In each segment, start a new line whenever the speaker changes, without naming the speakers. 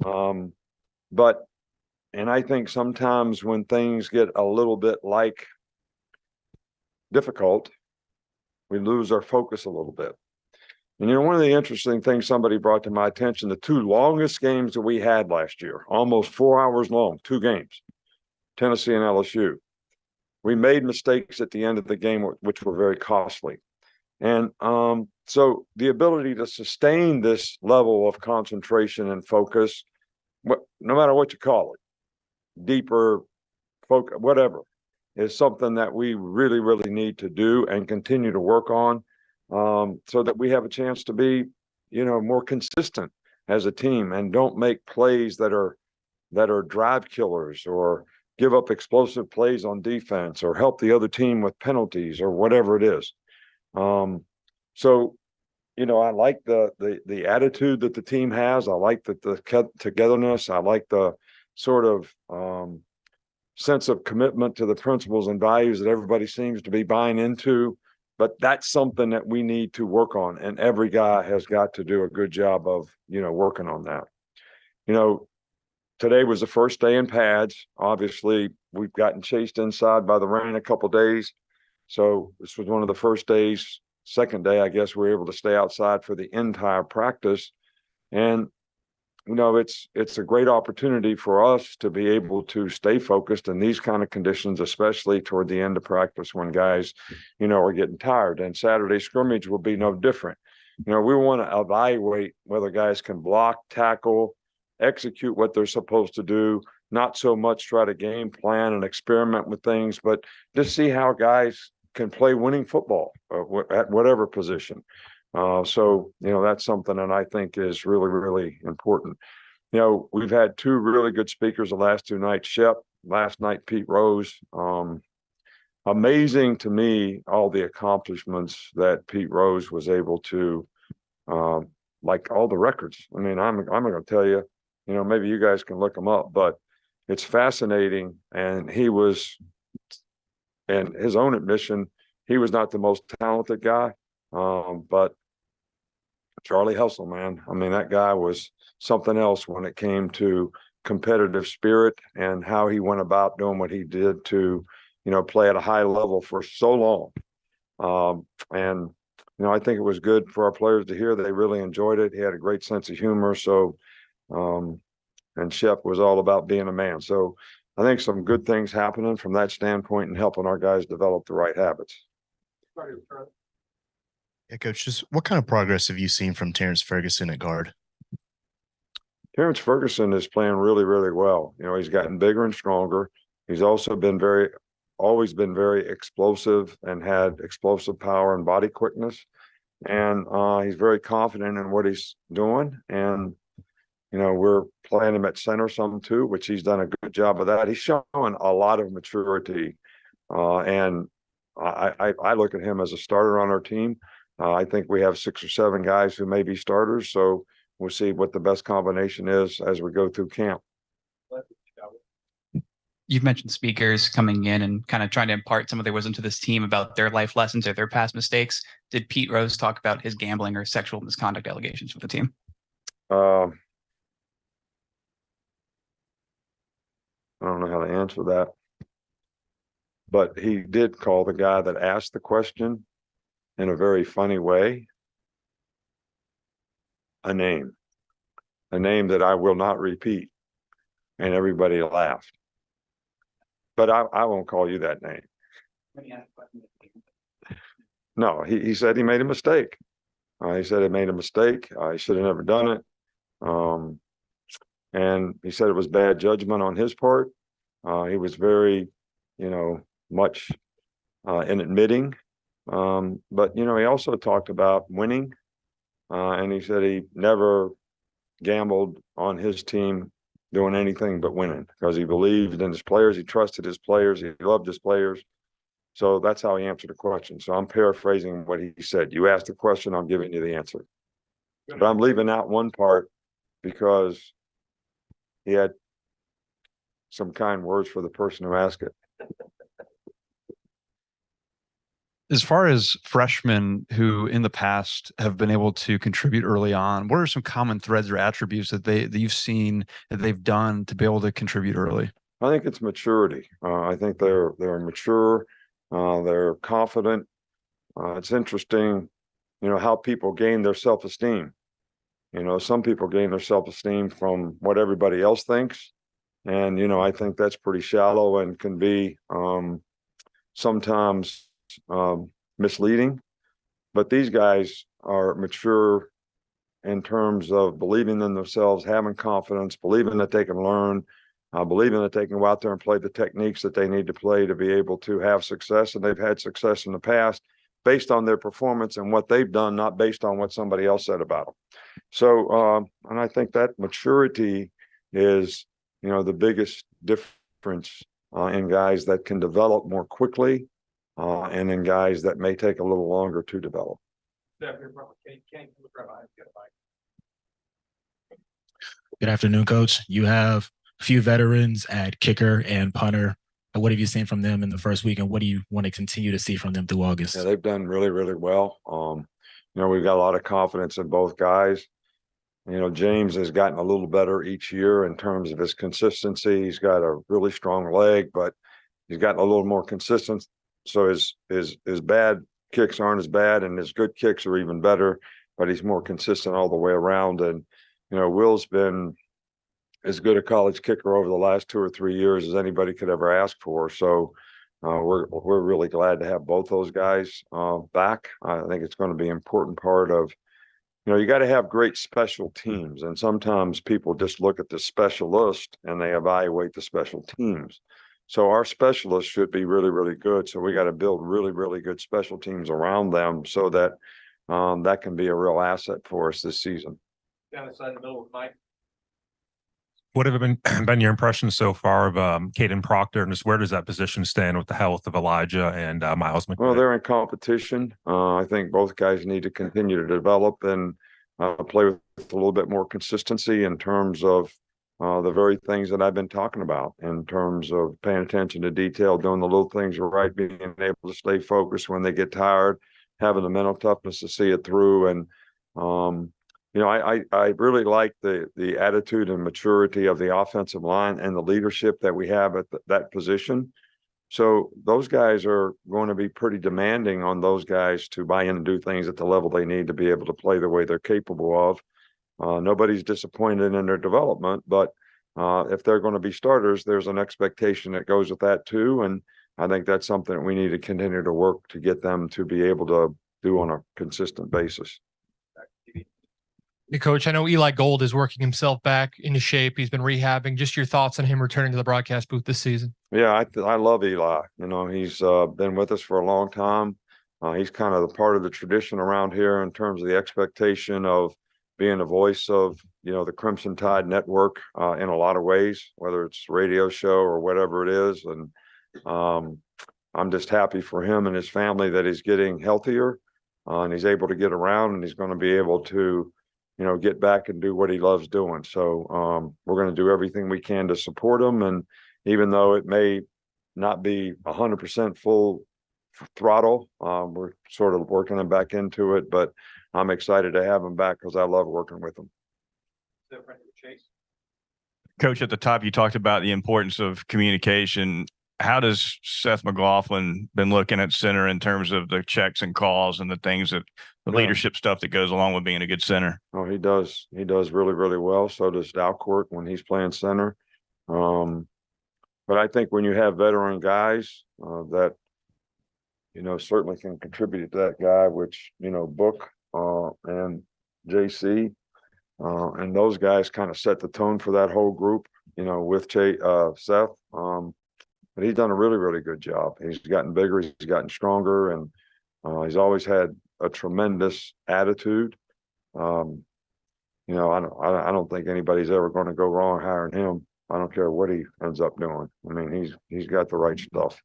But and I think sometimes when things get a little bit like difficult, we lose our focus a little bit. And one of the interesting things somebody brought to my attention, the two longest games that we had last year, almost 4 hours long, two games, Tennessee and LSU. We made mistakes at the end of the game, which were very costly. And so the ability to sustain this level of concentration and focus, no matter what you call it, deeper focus, whatever, is something that we really, really need to do and continue to work on, so that we have a chance to be, more consistent as a team and don't make plays that are drive killers or give up explosive plays on defense or help the other team with penalties or whatever it is. So, I like the attitude that the team has. I like the togetherness. I like the sort of sense of commitment to the principles and values that everybody seems to be buying into. But that's something that we need to work on, and every guy has got to do a good job of, working on that. Today was the first day in pads. Obviously, we've gotten chased inside by the rain a couple of days. So this was one of the first days. Second day, I guess, we were able to stay outside for the entire practice. And, it's a great opportunity for us to be able to stay focused in these kind of conditions, especially toward the end of practice when guys, are getting tired. And Saturday scrimmage will be no different. We want to evaluate whether guys can block, tackle, execute what they're supposed to do, not so much try to game plan and experiment with things, but just see how guys can play winning football at whatever position. So, that's something that I think is really, really important. We've had two really good speakers the last two nights. Shep, last night, Pete Rose. Amazing to me, all the accomplishments that Pete Rose was able to, like all the records. I mean, I'm going to tell you, maybe you guys can look them up, but it's fascinating. And and his own admission, he was not the most talented guy, but Charlie Hustle, man. I mean, that guy was something else when it came to competitive spirit and how he went about doing what he did to, play at a high level for so long. And, I think it was good for our players to hear. They really enjoyed it. He had a great sense of humor. So, and Shep was all about being a man. So I think some good things happening from that standpoint and helping our guys develop the right habits.
Yeah, Coach, just what kind of progress have you seen from Terrence Ferguson at guard?
Terrence Ferguson is playing really, really well. He's gotten bigger and stronger. He's also always been very explosive and had explosive power and body quickness. And he's very confident in what he's doing. And, we're playing him at center some too, which he's done a good job of that. He's showing a lot of maturity. And I look at him as a starter on our team. I think we have 6 or 7 guys who may be starters. So we'll see what the best combination is as we go through camp.
You've mentioned speakers coming in and kind of trying to impart some of their wisdom to this team about their life lessons or their past mistakes. Did Pete Rose talk about his gambling or sexual misconduct allegations with the team?
I don't know how to answer that, but he did call the guy that asked the question in a very funny way a name that I will not repeat. And everybody laughed. But I won't call you that name. No, he said he made a mistake. He said he made a mistake. He should have never done it. And he said it was bad judgment on his part. He was very, much in admitting. But, he also talked about winning. And he said he never gambled on his team doing anything but winning because he believed in his players. He trusted his players. He loved his players. So that's how he answered the question. So I'm paraphrasing what he said. You asked the question, I'm giving you the answer. But I'm leaving out one part because he had some kind words for the person who asked it.
As far as freshmen who in the past have been able to contribute early on, what are some common threads or attributes that you've seen that they've done to be able to contribute early?
I think it's maturity. I think they're mature, they're confident. It's interesting, how people gain their self-esteem. Some people gain their self-esteem from what everybody else thinks. And, I think that's pretty shallow and can be sometimes misleading. But these guys are mature in terms of believing in themselves, having confidence, believing that they can learn, believing that they can go out there and play the techniques that they need to play to be able to have success. And they've had success in the past based on their performance and what they've done, not based on what somebody else said about them. So, and I think that maturity is, the biggest difference in guys that can develop more quickly and in guys that may take a little longer to develop.
Good afternoon, Coach. You have a few veterans at kicker and punter. What have you seen from them in the first week, and what do you want to continue to see from them through August?
Yeah, they've done really, really well. We've got a lot of confidence in both guys. James has gotten a little better each year in terms of his consistency. He's got a really strong leg, but he's gotten a little more consistent. So his bad kicks aren't as bad, and his good kicks are even better, but he's more consistent all the way around. And, Will's been as good a college kicker over the last 2 or 3 years as anybody could ever ask for. So we're really glad to have both those guys back. I think it's going to be an important part of, you got to have great special teams. And sometimes people just look at the specialist and they evaluate the special teams. So our specialists should be really, really good. So we got to build really, really good special teams around them so that that can be a real asset for us this season.
Down the side of the middle with Mike.
What have been your impressions so far of Caden Proctor, and just where does that position stand with the health of Elijah and Miles McVeigh?
Well, they're in competition. I think both guys need to continue to develop and play with a little bit more consistency in terms of the very things that I've been talking about, in terms of paying attention to detail, doing the little things right, being able to stay focused when they get tired, having the mental toughness to see it through. And I really like the attitude and maturity of the offensive line and the leadership that we have at that position. So those guys are going to be pretty demanding on those guys to buy in and do things at the level they need to be able to play the way they're capable of. Nobody's disappointed in their development, but if they're going to be starters, there's an expectation that goes with that too. And I think that's something that we need to continue to work to get them to be able to do on a consistent basis.
Hey, Coach, I know Eli Gold is working himself back into shape. He's been rehabbing. Just your thoughts on him returning to the broadcast booth this season.
Yeah, I love Eli. He's been with us for a long time. He's kind of the part of the tradition around here in terms of the expectation of being a voice of, the Crimson Tide Network in a lot of ways, whether it's radio show or whatever it is. And I'm just happy for him and his family that he's getting healthier and he's able to get around, and he's going to be able to get back and do what he loves doing. So we're going to do everything we can to support him. And even though it may not be 100% full throttle, we're sort of working him back into it, but I'm excited to have him back because I love working with him.
Coach, at the top, you talked about the importance of communication. How does Seth McLaughlin been looking at center in terms of the checks and calls and the things that the leadership stuff that goes along with being a good center?
Oh, he does. He does really, really well. So does Dalcourt when he's playing center. But I think when you have veteran guys that, certainly can contribute to that guy, which, Book and JC and those guys kind of set the tone for that whole group, with Seth. But he's done a really, really good job. He's gotten bigger, he's gotten stronger, and he's always had a tremendous attitude. I don't think anybody's ever going to go wrong hiring him. I don't care what he ends up doing. I mean, he's got the right stuff.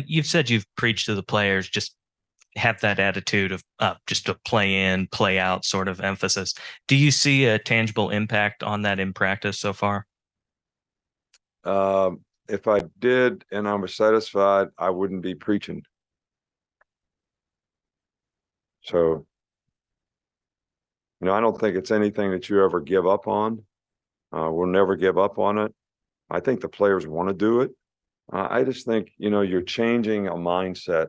You've said you've preached to the players, just have that attitude of just a play in, play out sort of emphasis. Do you see a tangible impact on that in practice so far?
if I did and I was satisfied, I wouldn't be preaching. So, I don't think it's anything that you ever give up on. We'll never give up on it. I think the players want to do it. I just think, you're changing a mindset,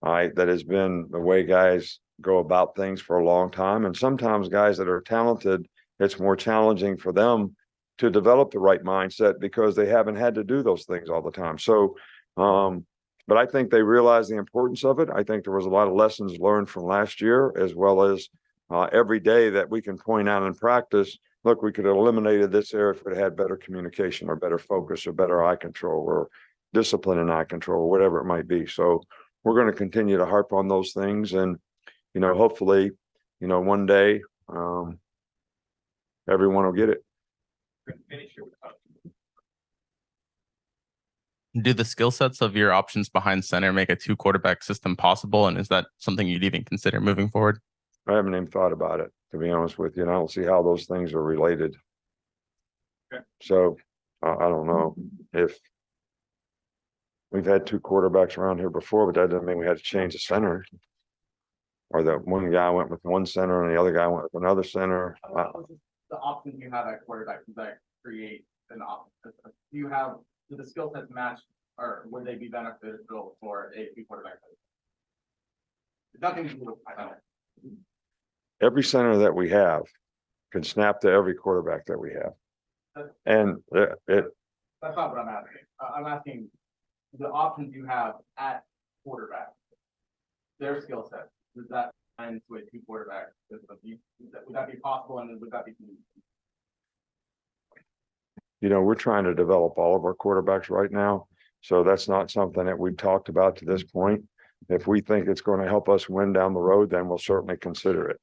that has been the way guys go about things for a long time. And sometimes guys that are talented, it's more challenging for them to develop the right mindset because they haven't had to do those things all the time. So, but I think they realize the importance of it. I think there was a lot of lessons learned from last year, as well as every day that we can point out in practice. Look, we could have eliminated this area if we had better communication or better focus or better eye control or discipline and eye control, or whatever it might be. So we're going to continue to harp on those things. And, hopefully, one day everyone will get it.
Do the skill sets of your options behind center make a 2-quarterback system possible? And is that something you'd even consider moving forward?
I haven't even thought about it, to be honest with you. And I don't see how those things are related.
Okay.
So I don't know if we've had 2 quarterbacks around here before, but that doesn't mean we had to change the center. Or that one guy went with one center and the other guy went with another center.
The options you have at quarterback, does that create an option? Do the skill sets match, or would they be beneficial for a 2-quarterback? Nothing to do with
Every center that we have can snap to every quarterback that we have. And
that's not what I'm asking. I'm asking the options you have at quarterback, their skill set, does that align to a 2-quarterback system? Would that be possible, and would that be?
We're trying to develop all of our quarterbacks right now. So that's not something that we've talked about to this point. If we think it's going to help us win down the road, then we'll certainly consider it.